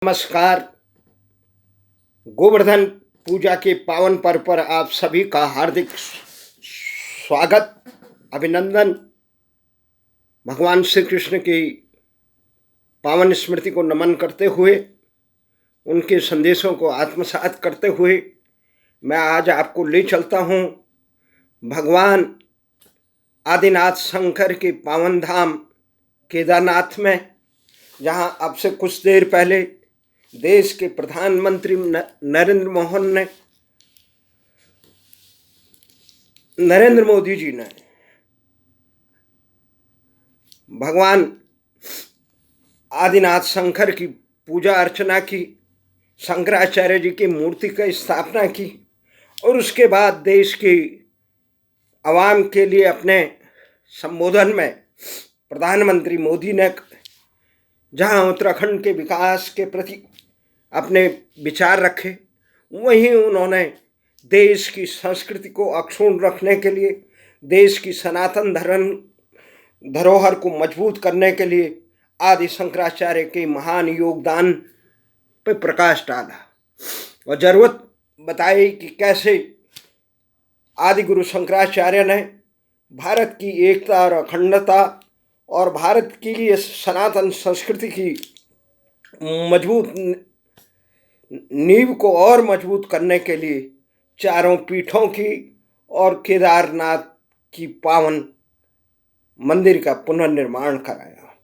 नमस्कार। गोवर्धन पूजा के पावन पर्व पर आप सभी का हार्दिक स्वागत, अभिनंदन। भगवान श्री कृष्ण की पावन स्मृति को नमन करते हुए, उनके संदेशों को आत्मसात करते हुए मैं आज आपको ले चलता हूँ भगवान आदिनाथ शंकर के पावन धाम केदारनाथ में, जहाँ अब से कुछ देर पहले देश के प्रधानमंत्री नरेंद्र मोदी जी ने भगवान आदिनाथ शंकर की पूजा अर्चना की, शंकराचार्य जी की मूर्ति की स्थापना की और उसके बाद देश की आवाम के लिए अपने संबोधन में प्रधानमंत्री मोदी ने जहां उत्तराखंड के विकास के प्रति अपने विचार रखे, वहीं उन्होंने देश की संस्कृति को अक्षुण्ण रखने के लिए, देश की सनातन धरोहर को मजबूत करने के लिए आदि शंकराचार्य के महान योगदान पर प्रकाश डाला और जरूरत बताई कि कैसे आदि गुरु शंकराचार्य ने भारत की एकता और अखंडता और भारत की इस सनातन संस्कृति की मजबूत नींव को और मजबूत करने के लिए चारों पीठों की और केदारनाथ की पावन मंदिर का पुनर्निर्माण कराया।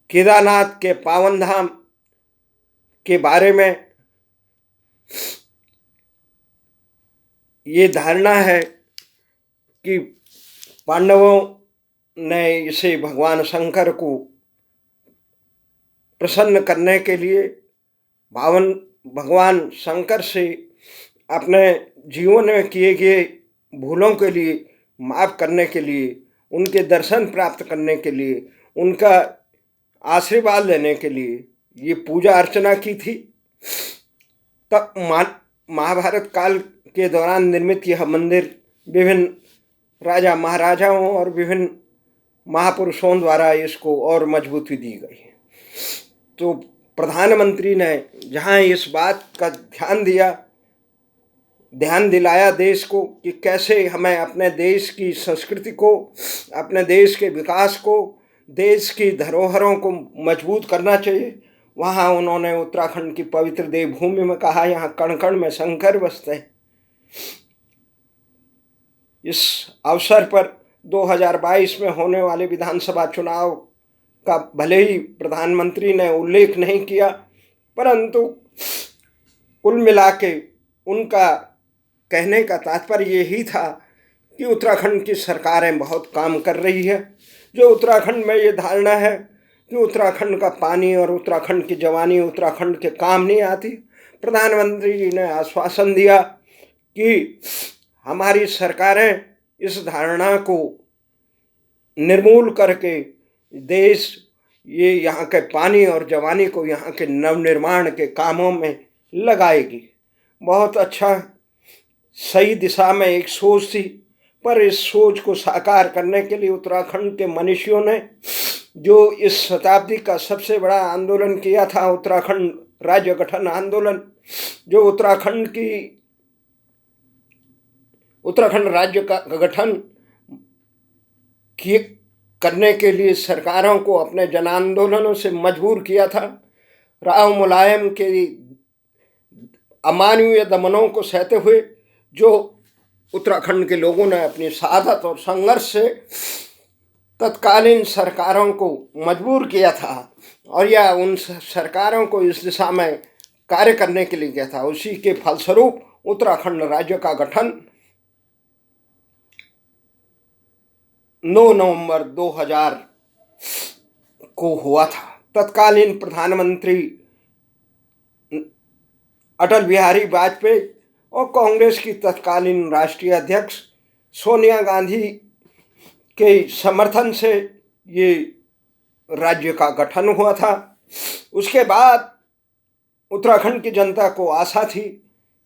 केदारनाथ के पावन धाम के बारे में ये धारणा है कि पांडवों ने इसे भगवान शंकर को प्रसन्न करने के लिए भगवान शंकर से अपने जीवन में किए गए भूलों के लिए माफ़ करने के लिए, उनके दर्शन प्राप्त करने के लिए, उनका आशीर्वाद लेने के लिए ये पूजा अर्चना की थी। तब महाभारत काल के दौरान निर्मित यह मंदिर विभिन्न राजा महाराजाओं और विभिन्न महापुरुषों द्वारा इसको और मजबूती दी गई है। तो प्रधानमंत्री ने जहाँ इस बात का ध्यान दिलाया देश को कि कैसे हमें अपने देश की संस्कृति को, अपने देश के विकास को, देश की धरोहरों को मजबूत करना चाहिए, वहाँ उन्होंने उत्तराखंड की पवित्र देवभूमि में कहा, यहाँ कण कण में शंकर बसते हैं। इस अवसर पर 2022 में होने वाले विधानसभा चुनाव का भले ही प्रधानमंत्री ने उल्लेख नहीं किया, परंतु कुल मिला के उनका कहने का तात्पर्य यही था कि उत्तराखंड की सरकारें बहुत काम कर रही है। जो उत्तराखंड में ये धारणा है कि उत्तराखंड का पानी और उत्तराखंड की जवानी उत्तराखंड के काम नहीं आती, प्रधानमंत्री जी ने आश्वासन दिया कि हमारी सरकारें इस धारणा को निर्मूल करके देश ये यहाँ के पानी और जवानी को यहाँ के नवनिर्माण के कामों में लगाएगी। बहुत अच्छा, सही दिशा में एक सोच थी, पर इस सोच को साकार करने के लिए उत्तराखंड के मनीषियों ने जो इस शताब्दी का सबसे बड़ा आंदोलन किया था, उत्तराखंड राज्य गठन आंदोलन, जो उत्तराखंड राज्य का गठन करने के लिए सरकारों को अपने जन आंदोलनों से मजबूर किया था। राव मुलायम के अमानवीय दमनों को सहते हुए जो उत्तराखंड के लोगों ने अपनी शहादत और संघर्ष से तत्कालीन सरकारों को मजबूर किया था और या उन सरकारों को इस दिशा में कार्य करने के लिए किया था, उसी के फलस्वरूप उत्तराखंड राज्य का गठन 9 नवंबर 2000 को हुआ था। तत्कालीन प्रधानमंत्री अटल बिहारी वाजपेयी और कांग्रेस की तत्कालीन राष्ट्रीय अध्यक्ष सोनिया गांधी के समर्थन से ये राज्य का गठन हुआ था। उसके बाद उत्तराखंड की जनता को आशा थी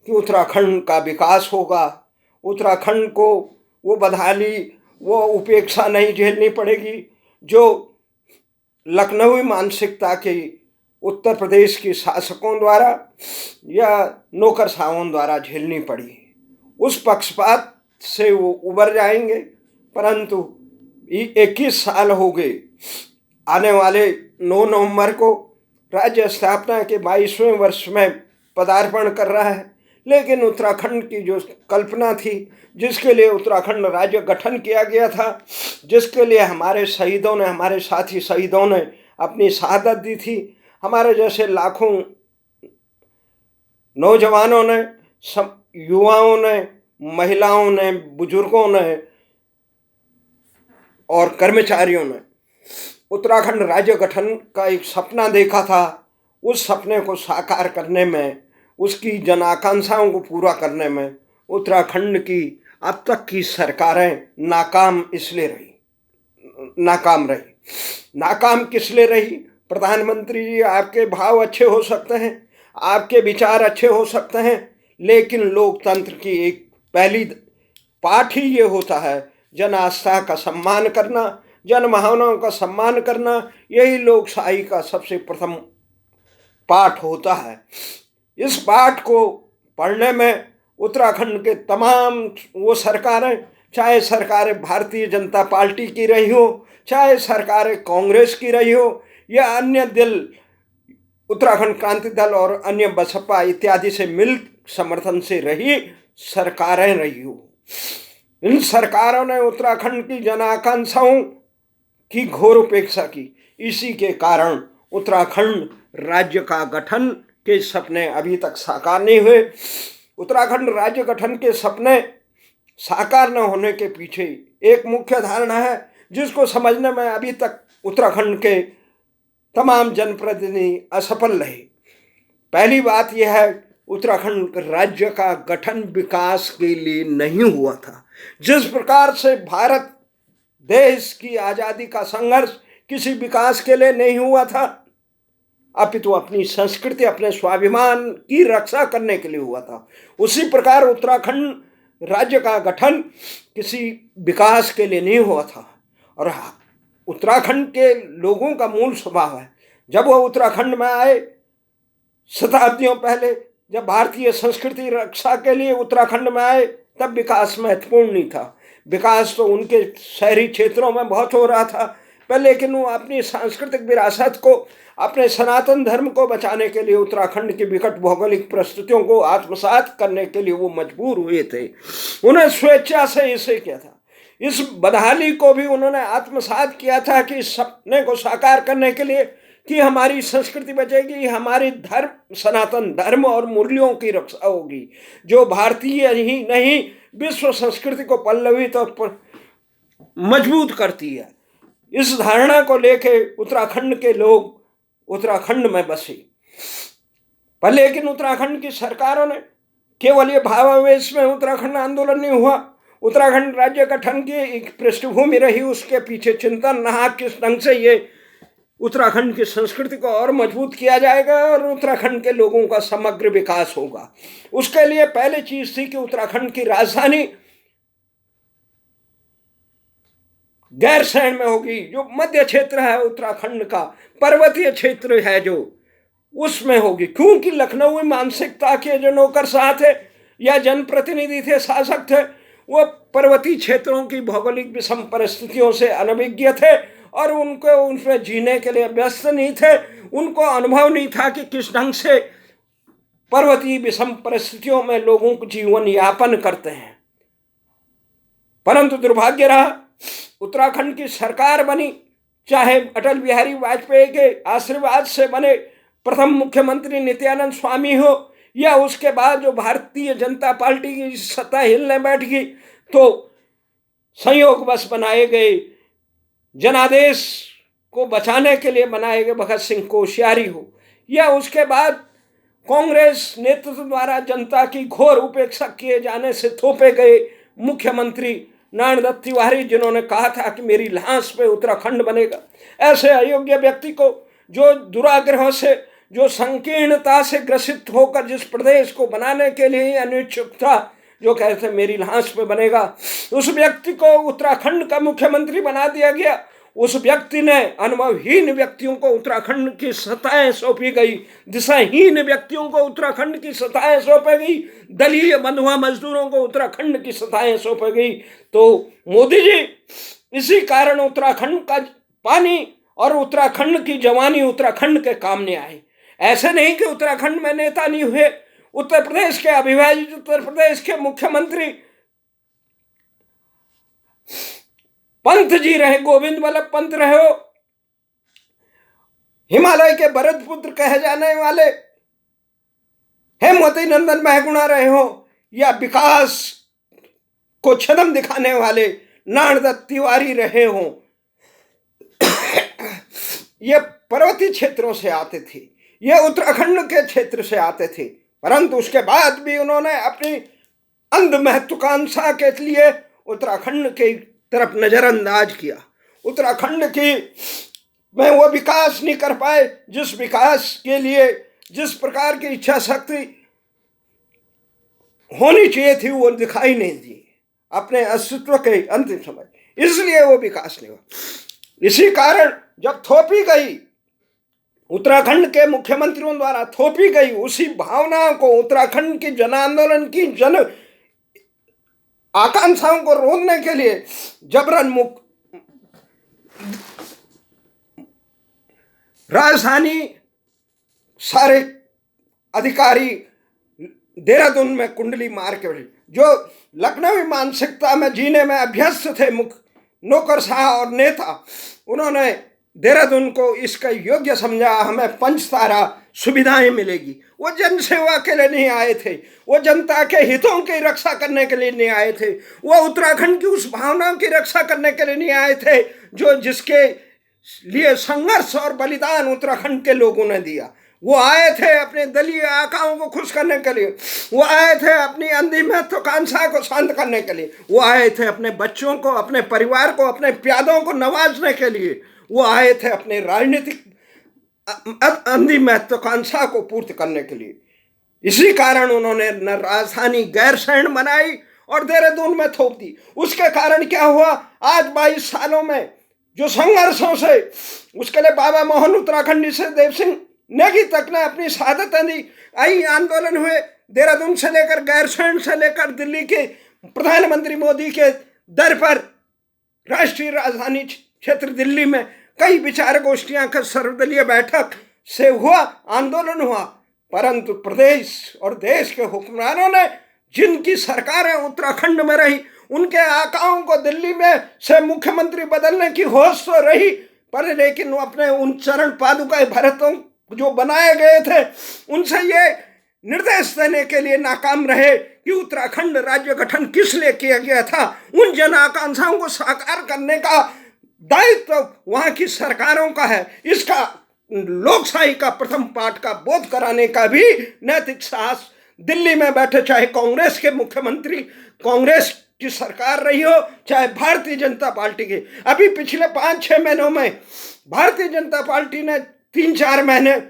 कि उत्तराखंड का विकास होगा, उत्तराखंड को वो बदहाली, वो उपेक्षा नहीं झेलनी पड़ेगी जो लखनवी मानसिकता के उत्तर प्रदेश के शासकों द्वारा या नौकरशाहों द्वारा झेलनी पड़ी। उस पक्षपात से वो उबर जाएंगे, परंतु 21 साल हो गए। आने वाले 9 नवंबर को राज्य स्थापना के 22वें वर्ष में पदार्पण कर रहा है, लेकिन उत्तराखंड की जो कल्पना थी, जिसके लिए उत्तराखंड राज्य गठन किया गया था, जिसके लिए हमारे शहीदों ने, हमारे साथी शहीदों ने अपनी शहादत दी थी, हमारे जैसे लाखों नौजवानों ने, युवाओं ने, महिलाओं ने, बुजुर्गों ने और कर्मचारियों ने उत्तराखंड राज्य गठन का एक सपना देखा था। उस सपने को साकार करने में, उसकी जन आकांक्षाओं को पूरा करने में उत्तराखंड की अब तक की सरकारें नाकाम रही। नाकाम किस लिए रही? प्रधानमंत्री जी, आपके भाव अच्छे हो सकते हैं, आपके विचार अच्छे हो सकते हैं, लेकिन लोकतंत्र की एक पहली पाठ ही ये होता है जन आस्था का सम्मान करना, जन भावनाओं का सम्मान करना। यही लोकशाही का सबसे प्रथम पाठ होता है। इस पाठ को पढ़ने में उत्तराखंड के तमाम वो सरकारें, चाहे सरकारें भारतीय जनता पार्टी की रही हो, चाहे सरकारें कांग्रेस की रही हो, या अन्य दल, उत्तराखंड क्रांति दल और अन्य बसपा इत्यादि से मिल समर्थन से रही सरकारें रही हो, इन सरकारों ने उत्तराखंड की जन आकांक्षाओं की घोर उपेक्षा की। इसी के कारण उत्तराखंड राज्य का गठन के सपने अभी तक साकार नहीं हुए। उत्तराखंड राज्य गठन के सपने साकार न होने के पीछे एक मुख्य धारणा है, जिसको समझने में अभी तक उत्तराखंड के तमाम जनप्रतिनिधि असफल रहे। पहली बात यह है, उत्तराखंड राज्य का गठन विकास के लिए नहीं हुआ था। जिस प्रकार से भारत देश की आज़ादी का संघर्ष किसी विकास के लिए नहीं हुआ था, अपितु अपनी संस्कृति, अपने स्वाभिमान की रक्षा करने के लिए हुआ था, उसी प्रकार उत्तराखंड राज्य का गठन किसी विकास के लिए नहीं हुआ था। और उत्तराखंड के लोगों का मूल स्वभाव है, जब वह उत्तराखंड में आए शताब्दियों पहले, जब भारतीय संस्कृति रक्षा के लिए उत्तराखंड में आए, तब विकास महत्वपूर्ण नहीं था। विकास तो उनके शहरी क्षेत्रों में बहुत हो रहा था पर, लेकिन वो अपनी सांस्कृतिक विरासत को, अपने सनातन धर्म को बचाने के लिए उत्तराखंड की विकट भौगोलिक परिस्थितियों को आत्मसात करने के लिए वो मजबूर हुए थे। उन्हें स्वेच्छा से इसे किया था। इस बदहाली को भी उन्होंने आत्मसात किया था कि इस सपने को साकार करने के लिए कि हमारी संस्कृति बचेगी, हमारी धर्म, सनातन धर्म और मूल्यों की रक्षा होगी, जो भारतीय ही नहीं विश्व संस्कृति को पल्लवित और मजबूत करती है। इस धारणा को लेके उत्तराखंड के लोग उत्तराखंड में बसे। पर लेकिन उत्तराखंड की सरकारों ने केवल ये भावावेश में उत्तराखंड आंदोलन नहीं हुआ, उत्तराखंड राज्य गठन की एक पृष्ठभूमि रही, उसके पीछे चिंतन रहा किस ढंग से ये उत्तराखंड की संस्कृति को और मजबूत किया जाएगा और उत्तराखंड के लोगों का समग्र विकास होगा। उसके लिए पहले चीज थी कि उत्तराखंड की राजधानी गैरसैंण में होगी, जो मध्य क्षेत्र है उत्तराखंड का, पर्वतीय क्षेत्र है जो, उसमें होगी। क्योंकि लखनऊ मानसिकता के जो नौकरशाह थे या जनप्रतिनिधि थे, शासक थे, वो पर्वतीय क्षेत्रों की भौगोलिक विषम परिस्थितियों से अनभिज्ञ थे और उनको उनमें जीने के लिए व्यस्त नहीं थे। उनको अनुभव नहीं था कि किस ढंग से पर्वतीय विषम परिस्थितियों में लोगों को जीवन यापन करते हैं। परंतु दुर्भाग्य रहा, उत्तराखंड की सरकार बनी, चाहे अटल बिहारी वाजपेयी के आशीर्वाद से बने प्रथम मुख्यमंत्री नित्यानंद स्वामी हो, या उसके बाद जो भारतीय जनता पार्टी की सत्ता हिलने बैठ गई तो संयोगवश बनाए गए जनादेश को बचाने के लिए बनाए गए भगत सिंह कोश्यारी हो, या उसके बाद कांग्रेस नेतृत्व द्वारा जनता की घोर उपेक्षा किए जाने से थोपे गए मुख्यमंत्री नारायण दत्त तिवारी, जिन्होंने कहा था कि मेरी लाश पे उत्तराखंड बनेगा। ऐसे अयोग्य व्यक्ति को, जो दुराग्रह से, जो संकीर्णता से ग्रसित होकर जिस प्रदेश को बनाने के लिए अनिच्छुक था, जो कहते मेरी लाश पे बनेगा, उस व्यक्ति को उत्तराखंड का मुख्यमंत्री बना दिया गया। उस व्यक्ति ने, अनुभवहीन व्यक्तियों को उत्तराखंड की सत्ताएं सौंपी गई, दिशाहीन व्यक्तियों को उत्तराखंड की सत्ताएं सौंपी गई, दलीय बंधुआ मजदूरों को उत्तराखंड की सत्ताएं सौंपी गई। तो मोदी जी, इसी कारण उत्तराखंड का पानी और उत्तराखंड की जवानी उत्तराखंड के काम नहीं आई। ऐसे नहीं कि उत्तराखंड में नेता नहीं हुए। उत्तर प्रदेश के अविभाजित उत्तर प्रदेश के मुख्यमंत्री पंत जी रहे, गोविंद वल्लभ पंत रहे हो, हिमालय के भरतपुत्र कहे जाने वाले हेमवती नंदन महगुणा रहे हो, या विकास को छदम दिखाने वाले नारदत्त तिवारी रहे हो, ये पर्वतीय क्षेत्रों से आते थे, ये उत्तराखंड के क्षेत्र से आते थे। परंतु उसके बाद भी उन्होंने अपनी अंध महत्वाकांक्षा के लिए उत्तराखंड के तरफ नजरअंदाज किया। उत्तराखंड की में वो विकास नहीं कर पाए जिस विकास के लिए जिस प्रकार की इच्छा शक्ति होनी चाहिए थी, वो दिखाई नहीं दी अपने अस्तित्व के अंतिम समय, इसलिए वो विकास नहीं हुआ। इसी कारण जब थोपी गई, उत्तराखंड के मुख्यमंत्रियों द्वारा थोपी गई उसी भावना को, उत्तराखंड की जन आंदोलन की जन आकांक्षाओं को रोकने के लिए जबरन राजधानी सारे अधिकारी देहरादून में कुंडली मार के बैठे, जो लखनवी मानसिकता में जीने में अभ्यस्त थे नौकरशाह और नेता, उन्होंने देहरादून को इसका योग्य समझा, हमें पंच तारा सुविधाएं मिलेगी। वो जनसेवा के लिए नहीं आए थे, वो जनता के हितों की रक्षा करने के लिए नहीं आए थे, वो उत्तराखंड की उस भावना की रक्षा करने के लिए नहीं आए थे जो जिसके लिए संघर्ष और बलिदान उत्तराखंड के लोगों ने दिया। वो आए थे अपने दलीय आकाओं को खुश करने के लिए, वो आए थे अपनी अंधी महत्वाकांक्षा को शांत करने के लिए, वो आए थे अपने बच्चों को, अपने परिवार को, अपने प्यादों को नवाजने के लिए, वो आए थे अपने राजनीतिक अंधी महत्वाकांक्षा को पूर्ति करने के लिए। इसी कारण उन्होंने न राजधानी गैरसैंण बनाई और देहरादून में थोप दी। उसके कारण क्या हुआ, आज 22 सालों में जो संघर्षों से, उसके लिए बाबा मोहन उत्तराखंडी से देव सिंह नेगी तक ने अपनी शहादत दी। आई आंदोलन हुए देहरादून से लेकर, गैरसैंण से लेकर दिल्ली के प्रधानमंत्री मोदी के दर पर राष्ट्रीय राजधानी क्षेत्र दिल्ली में कई विचार गोष्ठियां का सर्वदलीय बैठक से हुआ, आंदोलन हुआ। परंतु प्रदेश और देश के हुक्मरानों ने, जिनकी सरकारें उत्तराखंड में रही, उनके आकाओं को दिल्ली में से मुख्यमंत्री बदलने की होश तो रही, पर लेकिन वो अपने उन चरण पादुका भरतों जो बनाए गए थे, उनसे ये निर्देश देने के लिए नाकाम रहे कि उत्तराखंड राज्य गठन किस लिए किया गया था। उन जन आकांक्षाओं को साकार करने का दायित्व वहां की सरकारों का है। इसका लोकशाही का प्रथम पाठ का बोध कराने का भी नैतिक साहस दिल्ली में बैठे, चाहे कांग्रेस के मुख्यमंत्री, कांग्रेस की सरकार रही हो, चाहे भारतीय जनता पार्टी की। अभी पिछले 5-6 महीनों में भारतीय जनता पार्टी ने 3-4 महीने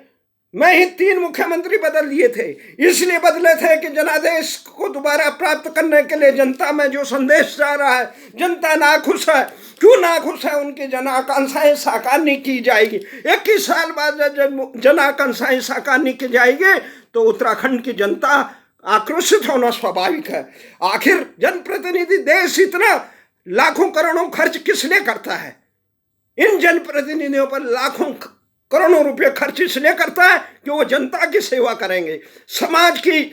में ही 3 मुख्यमंत्री बदल दिए थे। इसलिए बदले थे कि जनादेश को दोबारा प्राप्त करने के लिए जनता में जो संदेश जा रहा है, जनता नाखुश है। क्यों नाखुश है? उनकी जन आकांक्षाएं साकार नहीं की जाएगी। 21 साल बाद जब जन आकांक्षाएं साकार नहीं की जाएगी तो उत्तराखंड की जनता आक्रोशित होना स्वाभाविक है। आखिर जनप्रतिनिधि देश इतना लाखों करोड़ों खर्च किस लिए करता है? इन जनप्रतिनिधियों पर लाखों करोड़ों रुपए खर्च इसलिए करता है कि वो जनता की सेवा करेंगे, समाज की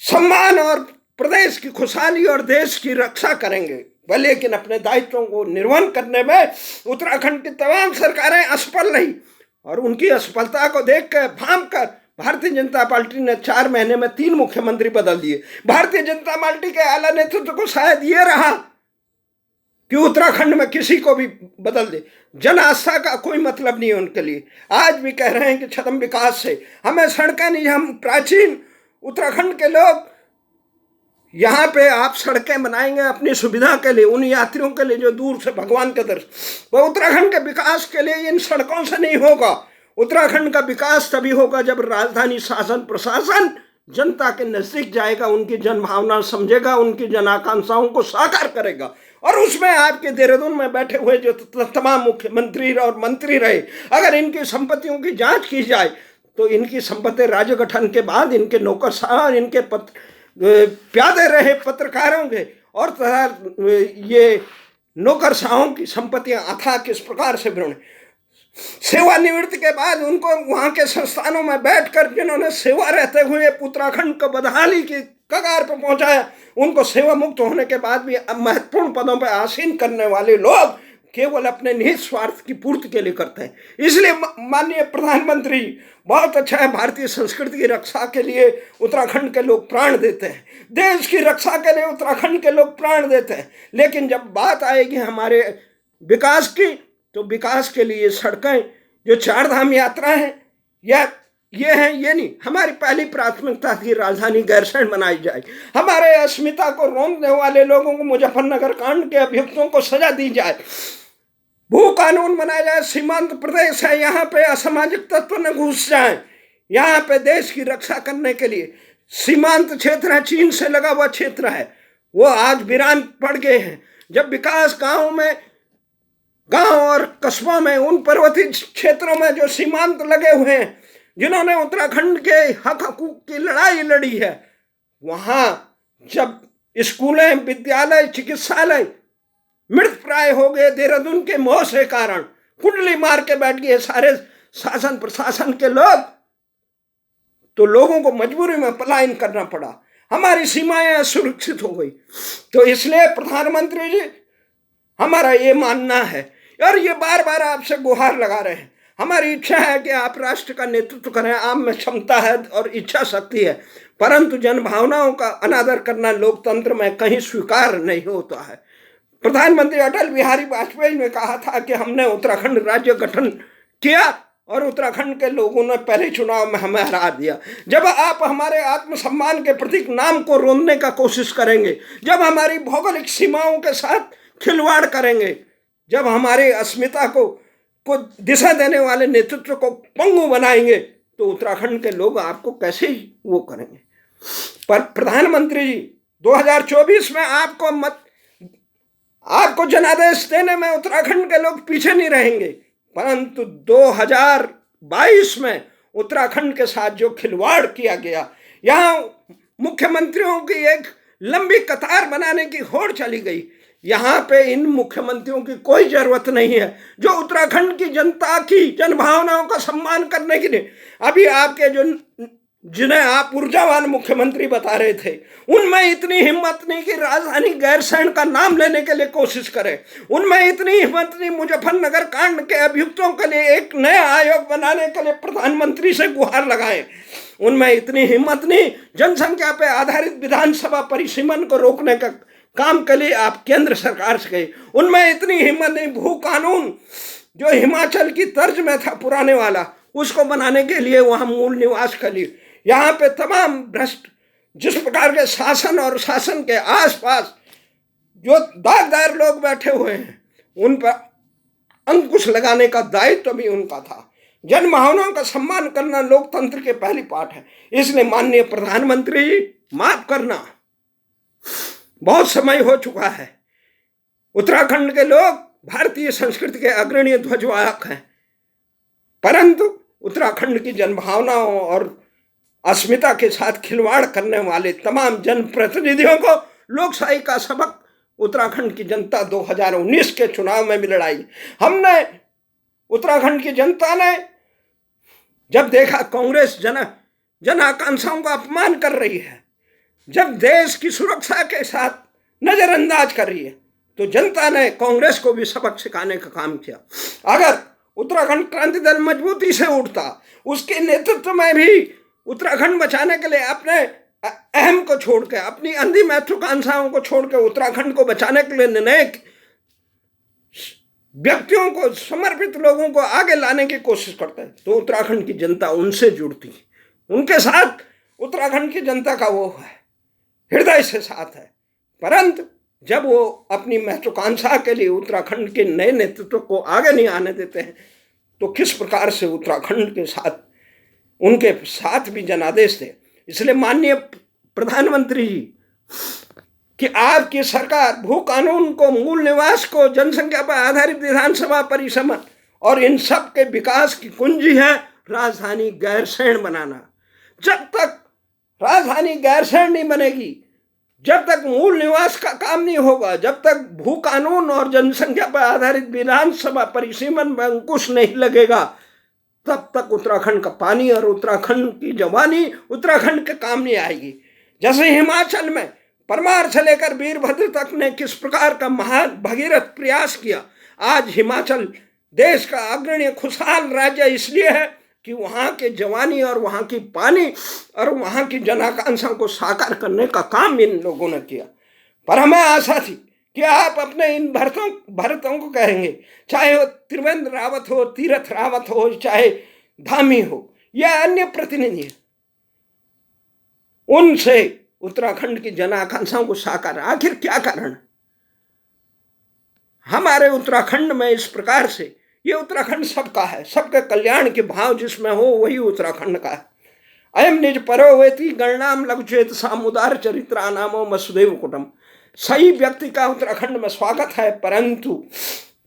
सम्मान और प्रदेश की खुशहाली और देश की रक्षा करेंगे। लेकिन अपने दायित्वों को निर्वहन करने में उत्तराखंड की तमाम सरकारें असफल रही और उनकी असफलता को देख कर भांप कर भारतीय जनता पार्टी ने 4 महीने में 3 मुख्यमंत्री बदल दिए। भारतीय जनता पार्टी के आला नेतृत्व को शायद ये रहा कि उत्तराखंड में किसी को भी बदल दे, जन आस्था का कोई मतलब नहीं है उनके लिए। आज भी कह रहे हैं कि छदम विकास से हमें सड़कें नहीं, हम प्राचीन उत्तराखंड के लोग यहाँ पे आप सड़कें बनाएंगे अपनी सुविधा के लिए, उन यात्रियों के लिए जो दूर से भगवान के दर्शन, वह उत्तराखंड के विकास के लिए इन सड़कों से नहीं होगा। उत्तराखंड का विकास तभी होगा जब राजधानी शासन प्रशासन जनता के नजदीक जाएगा, उनकी जन भावना समझेगा, उनकी जन आकांक्षाओं को साकार करेगा और उसमें आपके देहरादून में बैठे हुए जो तमाम मुख्यमंत्री और मंत्री रहे, अगर इनकी संपत्तियों की जांच की जाए तो इनकी संपत्ति राज्य गठन के बाद इनके नौकरशाह, इनके प्यादे रहे पत्रकारों के और तथा ये नौकरशाहों की संपत्तियां अथाह किस प्रकार से बढ़े। सेवानिवृत्ति के बाद उनको वहां के संस्थानों में बैठकर जिन्होंने सेवा रहते हुए उत्तराखंड को बदहाली की कगार पर पहुंचाया, उनको सेवा मुक्त होने के बाद भी महत्वपूर्ण पदों पर आसीन करने वाले लोग केवल अपने निहित स्वार्थ की पूर्ति के लिए करते हैं। इसलिए माननीय प्रधानमंत्री, बहुत अच्छा है, भारतीय संस्कृति की रक्षा के लिए उत्तराखंड के लोग प्राण देते हैं, देश की रक्षा के लिए उत्तराखंड के लोग प्राण देते हैं, लेकिन जब बात आएगी हमारे विकास की तो विकास के लिए सड़कें, जो चार धाम यात्रा है या ये है, ये नहीं, हमारी पहली प्राथमिकता थी राजधानी गैरसैंण बनाई जाए, हमारे अस्मिता को रोंदने वाले लोगों को, मुजफ्फरनगर कांड के अभियुक्तों को सजा दी जाए, भू कानून बनाया जाए। सीमांत प्रदेश है, यहाँ पे असामाजिक तत्व न घुस जाए, यहाँ पे देश की रक्षा करने के लिए सीमांत क्षेत्र है, चीन से लगा हुआ क्षेत्र है, वो आज वीरान पड़ गए हैं। जब विकास गांव और कस्बों में, उन पर्वतीय क्षेत्रों में जो सीमांत लगे हुए हैं, जिन्होंने उत्तराखंड के हक हकूक की लड़ाई लड़ी है, वहां जब स्कूलें, विद्यालय, चिकित्सालय मृत प्राय हो गए देहरादून के मोह से कारण, कुंडली मार के बैठ गए सारे शासन प्रशासन के लोग, तो लोगों को मजबूरी में पलायन करना पड़ा, हमारी सीमाएं असुरक्षित हो गई। तो इसलिए प्रधानमंत्री जी, हमारा ये मानना है और ये बार बार आपसे गुहार लगा रहे हैं, हमारी इच्छा है कि आप राष्ट्र का नेतृत्व करें, आप में क्षमता है और इच्छा शक्ति है, परंतु जन भावनाओं का अनादर करना लोकतंत्र में कहीं स्वीकार नहीं होता है। प्रधानमंत्री अटल बिहारी वाजपेयी ने कहा था कि हमने उत्तराखंड राज्य गठन किया और उत्तराखंड के लोगों ने पहले चुनाव में हमें हरा दिया। जब आप हमारे आत्मसम्मान के प्रतीक नाम को रोनने का कोशिश करेंगे, जब हमारी भौगोलिक सीमाओं के साथ खिलवाड़ करेंगे, जब हमारी अस्मिता को दिशा देने वाले नेतृत्व को पंगु बनाएंगे, तो उत्तराखंड के लोग आपको कैसे वो करेंगे। पर प्रधानमंत्री जी, 2024 में आपको जनादेश देने में उत्तराखंड के लोग पीछे नहीं रहेंगे, परंतु 2022 में उत्तराखंड के साथ जो खिलवाड़ किया गया, यहाँ मुख्यमंत्रियों की एक लंबी कतार बनाने की होड़ चली गई, यहाँ पे इन मुख्यमंत्रियों की कोई जरूरत नहीं है जो उत्तराखंड की जनता की जनभावनाओं का सम्मान करने के लिए, अभी आपके जिन्हें आप ऊर्जावान मुख्यमंत्री बता रहे थे, उनमें इतनी हिम्मत नहीं कि राजधानी गैरसैंण का नाम लेने के लिए कोशिश करें, उनमें इतनी हिम्मत नहीं मुजफ्फरनगर कांड के अभियुक्तों के लिए एक नया आयोग बनाने के लिए प्रधानमंत्री से गुहार लगाएं, उनमें इतनी हिम्मत नहीं जनसंख्या पर आधारित विधानसभा परिसीमन को रोकने का काम के लिए आप केंद्र सरकार से गए, उनमें इतनी हिम्मत नहीं भू कानून जो हिमाचल की तर्ज में था पुराने वाला, उसको बनाने के लिए वहाँ मूल निवास के लिए यहाँ पे तमाम भ्रष्ट, जिस प्रकार के शासन और शासन के आसपास जो दागदार लोग बैठे हुए हैं, उन पर अंकुश लगाने का दायित्व भी उनका था। जनभावनाओं का सम्मान करना लोकतंत्र के पहली पाठ है। इसलिए माननीय प्रधानमंत्री जी, माफ करना, बहुत समय हो चुका है। उत्तराखंड के लोग भारतीय संस्कृति के अग्रणी ध्वजवाहक हैं, परंतु उत्तराखंड की जनभावनाओं और अस्मिता के साथ खिलवाड़ करने वाले तमाम जनप्रतिनिधियों को लोकशाही का सबक उत्तराखंड की जनता 2019 के चुनाव में भी लड़ाई। हमने, उत्तराखंड की जनता ने जब देखा कांग्रेस जन आकांक्षाओं का अपमान कर रही है, जब देश की सुरक्षा के साथ नजरअंदाज कर रही है, तो जनता ने कांग्रेस को भी सबक सिखाने का काम किया। अगर उत्तराखंड क्रांति दल मजबूती से उठता, उसके नेतृत्व में भी उत्तराखंड बचाने के लिए अपने अहम को छोड़ के, अपनी अंधी महत्वाकांक्षाओं को छोड़ के उत्तराखंड को बचाने के लिए निर्णायक व्यक्तियों को, समर्पित लोगों को आगे लाने की कोशिश करते हैं, तो उत्तराखंड की जनता उनसे जुड़ती है, उनके साथ उत्तराखंड की जनता का वो है, हृदय से साथ है। परंतु जब वो अपनी महत्वाकांक्षा के लिए उत्तराखंड के नए नेतृत्व को आगे नहीं आने देते हैं, तो किस प्रकार से उत्तराखंड के साथ, उनके साथ भी जनादेश थे। इसलिए माननीय प्रधानमंत्री जी, कि आपकी सरकार भू कानून को, मूल निवास को, जनसंख्या पर आधारित विधानसभा परिसमन और इन सब के विकास की कुंजी है राजधानी गैरसैंण बनाना। जब तक राजधानी गैरसैंण नहीं बनेगी, जब तक मूल निवास का काम नहीं होगा, जब तक भू कानून और जनसंख्या पर आधारित विधानसभा परिसीमन में अंकुश नहीं लगेगा, तब तक उत्तराखंड का पानी और उत्तराखंड की जवानी उत्तराखंड के काम नहीं आएगी। जैसे हिमाचल में परमार से लेकर वीरभद्र तक ने किस प्रकार का महान भगीरथ प्रयास किया, आज हिमाचल देश का अग्रणी खुशहाल राज्य इसलिए है कि वहाँ के जवानी और वहाँ की पानी और वहाँ की जनाकांक्षा को साकार करने का काम इन लोगों ने किया। पर हमें आशा थी कि आप अपने इन भरतों को कहेंगे, चाहे वो त्रिवेंद्र रावत हो, तीरथ रावत हो, चाहे धामी हो या अन्य प्रतिनिधि, उनसे उत्तराखंड की जनाकांक्षाओं को साकार। आखिर क्या कारण हमारे उत्तराखंड में इस प्रकार से? ये उत्तराखंड सबका है, सबके कल्याण के भाव जिसमें हो वही उत्तराखंड का है। अयम निज परो वेति गणनाम लघुचेत सामुदार चरित्रा नामो वसुदेव कुटुंब। सही व्यक्ति का उत्तराखंड में स्वागत है, परंतु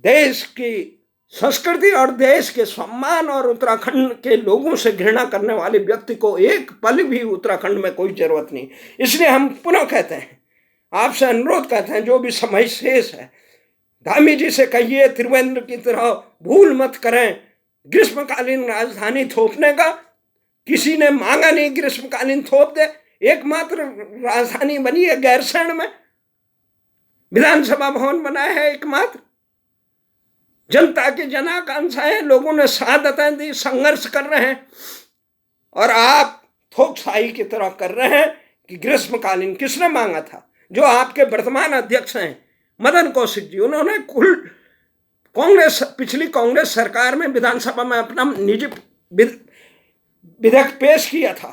देश की संस्कृति और देश के सम्मान और उत्तराखंड के लोगों से घृणा करने वाले व्यक्ति को एक पल भी उत्तराखंड में कोई जरूरत नहीं। इसलिए हम पुनः कहते हैं, आपसे अनुरोध करते हैं, जो भी समय शेष है धामी जी से कहिए त्रिवेंद्र की तरह भूल मत करें ग्रीष्मकालीन राजधानी थोपने का। किसी ने मांगा नहीं ग्रीष्मकालीन थोप दे, एकमात्र राजधानी बनी है गैरसैंण में, विधानसभा भवन बना है एकमात्र। जनता की जनाकांक्षाएं, लोगों ने शहादतें दी, संघर्ष कर रहे हैं, और आप थोकशाही की तरह कर रहे हैं कि ग्रीष्मकालीन। किसने मांगा था? जो आपके वर्तमान अध्यक्ष हैं मदन कौशिक जी, उन्होंने कुल कांग्रेस, पिछली कांग्रेस सरकार में विधानसभा में अपना निजी विधेयक पेश किया था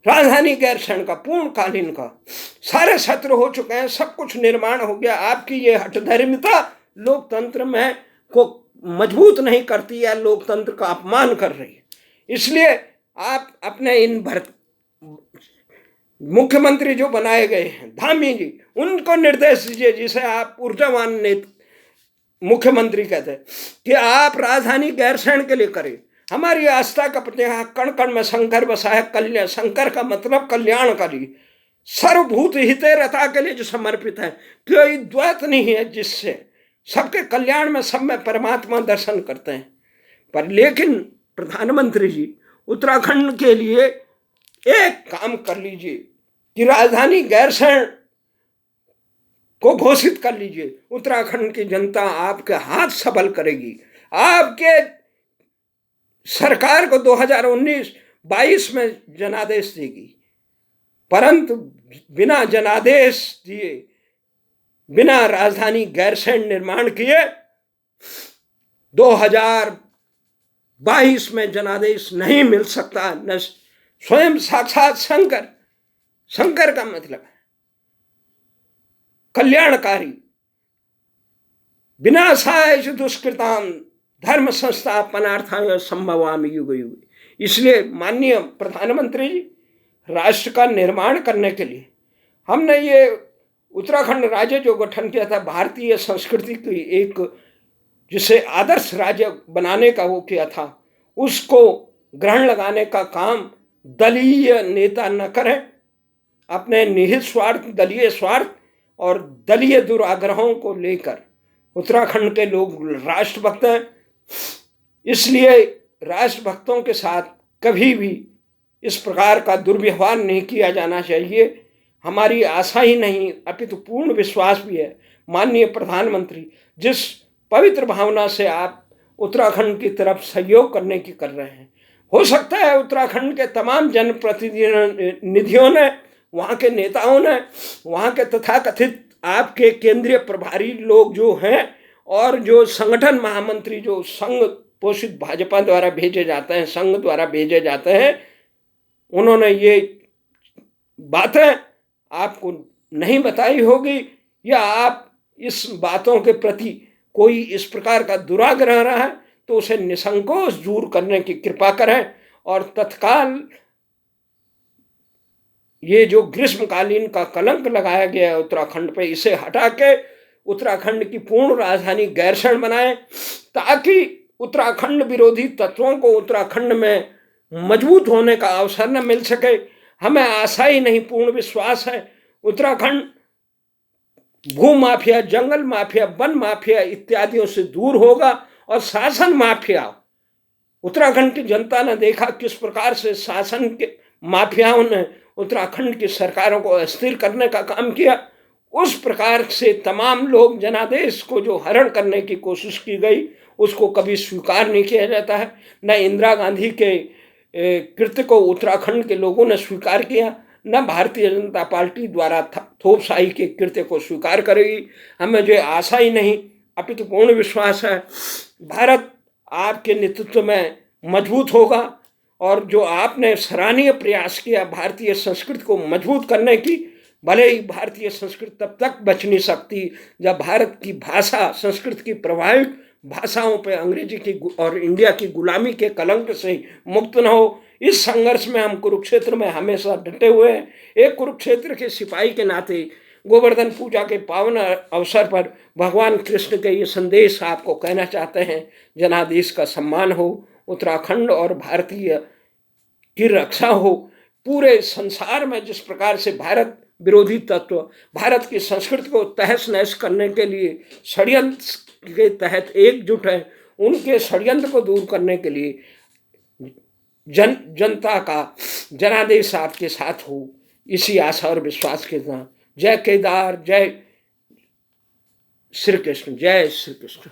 राजधानी गैरसैंण का, पूर्णकालीन का। सारे सत्र हो चुके हैं, सब कुछ निर्माण हो गया। आपकी ये हठधर्मिता लोकतंत्र में को मजबूत नहीं करती है, लोकतंत्र का अपमान कर रही है। इसलिए आप अपने इन मुख्यमंत्री जो बनाए गए हैं धामी जी, उनको निर्देश दीजिए, जिसे आप ऊर्जावान मुख्यमंत्री कहते हैं, कि आप राजधानी गैरसैंण के लिए करें। हमारी आस्था का प्रतीक कण कण में शंकर बसा है, कल्याण। शंकर का मतलब कल्याणकारी, सर्वभूत हिते रता के लिए जो समर्पित है, कोई द्वैत नहीं है, जिससे सबके कल्याण में, सब में परमात्मा दर्शन करते हैं। पर लेकिन प्रधानमंत्री जी, उत्तराखंड के लिए एक काम कर लीजिए कि राजधानी गैरसैंण को घोषित कर लीजिए। उत्तराखंड की जनता आपके हाथ सबल करेगी, आपके सरकार को 2019-22 में जनादेश देगी। परंतु बिना जनादेश दिए, बिना राजधानी गैरसैंण निर्माण किए 2022 में जनादेश नहीं मिल सकता। न स्वयं साक्षात शंकर का मतलब है कल्याणकारी, विनाशाय दुष्कृताम धर्म संस्थापनार्थाय संभवामि युग युग। इसलिए माननीय प्रधानमंत्री जी, राष्ट्र का निर्माण करने के लिए हमने ये उत्तराखंड राज्य जो गठन किया था, भारतीय संस्कृति की एक, जिसे आदर्श राज्य बनाने का वो किया था, उसको ग्रहण लगाने का काम दलीय नेता न करें। अपने निहित स्वार्थ, दलीय स्वार्थ और दलीय दुराग्रहों को लेकर उत्तराखंड के लोग राष्ट्रभक्त हैं। इसलिए राष्ट्रभक्तों के साथ कभी भी इस प्रकार का दुर्व्यवहार नहीं किया जाना चाहिए। हमारी आशा ही नहीं, अपितु पूर्ण विश्वास भी है, माननीय प्रधानमंत्री, जिस पवित्र भावना से आप उत्तराखंड की तरफ सहयोग करने की कर रहे हैं, हो सकता है उत्तराखंड के तमाम जनप्रतिनिधियों ने, वहाँ के नेताओं ने, वहाँ के तथाकथित आपके केंद्रीय प्रभारी लोग जो हैं, और जो संगठन महामंत्री जो संघ पोषित भाजपा द्वारा भेजे जाते हैं, संघ द्वारा भेजे जाते हैं, उन्होंने ये बातें आपको नहीं बताई होगी, या आप इस बातों के प्रति कोई इस प्रकार का दुराग्रह रहा है तो उसे निसंकोच दूर करने की कृपा करें, और तत्काल ये जो ग्रीष्मकालीन का कलंक लगाया गया है उत्तराखंड पे, इसे हटा के उत्तराखंड की पूर्ण राजधानी गैरसैंण बनाएं, ताकि उत्तराखंड विरोधी तत्वों को उत्तराखंड में मजबूत होने का अवसर न मिल सके। हमें आशा ही नहीं, पूर्ण विश्वास है उत्तराखंड भू माफिया, जंगल माफिया, वन माफिया इत्यादियों से दूर होगा और शासन माफिया, उत्तराखंड की जनता ने देखा किस प्रकार से शासन के माफियाओं ने उत्तराखंड की सरकारों को अस्थिर करने का काम किया, उस प्रकार से तमाम लोग जनादेश को जो हरण करने की कोशिश की गई उसको कभी स्वीकार नहीं किया जाता है। न इंदिरा गांधी के कृत्य को उत्तराखंड के लोगों ने स्वीकार किया, न भारतीय जनता पार्टी द्वारा थोपशाही के कृत्य को स्वीकार करेगी। हमें जो आशा ही नहीं अपितु पूर्ण विश्वास है, भारत आपके नेतृत्व में मजबूत होगा। और जो आपने सराहनीय प्रयास किया भारतीय संस्कृति को मजबूत करने की, भले ही भारतीय संस्कृति तब तक बच नहीं सकती जब भारत की भाषा संस्कृति की प्रभावित भाषाओं पे अंग्रेजी की और इंडिया की गुलामी के कलंक से मुक्त न हो। इस संघर्ष में हम कुरुक्षेत्र में हमेशा डटे हुए हैं। एक कुरुक्षेत्र के सिपाही के नाते गोवर्धन पूजा के पावन अवसर पर भगवान कृष्ण के ये संदेश आपको कहना चाहते हैं, जनादेश का सम्मान हो, उत्तराखंड और भारतीय की रक्षा हो। पूरे संसार में जिस प्रकार से भारत विरोधी तत्व भारत की संस्कृति को तहस नहस करने के लिए षड्यंत्र के तहत एकजुट है, उनके षड्यंत्र को दूर करने के लिए जनता का जनादेश आपके साथ हो, इसी आशा और विश्वास के साथ। जय केदार, जय श्री कृष्ण, जय श्री कृष्ण।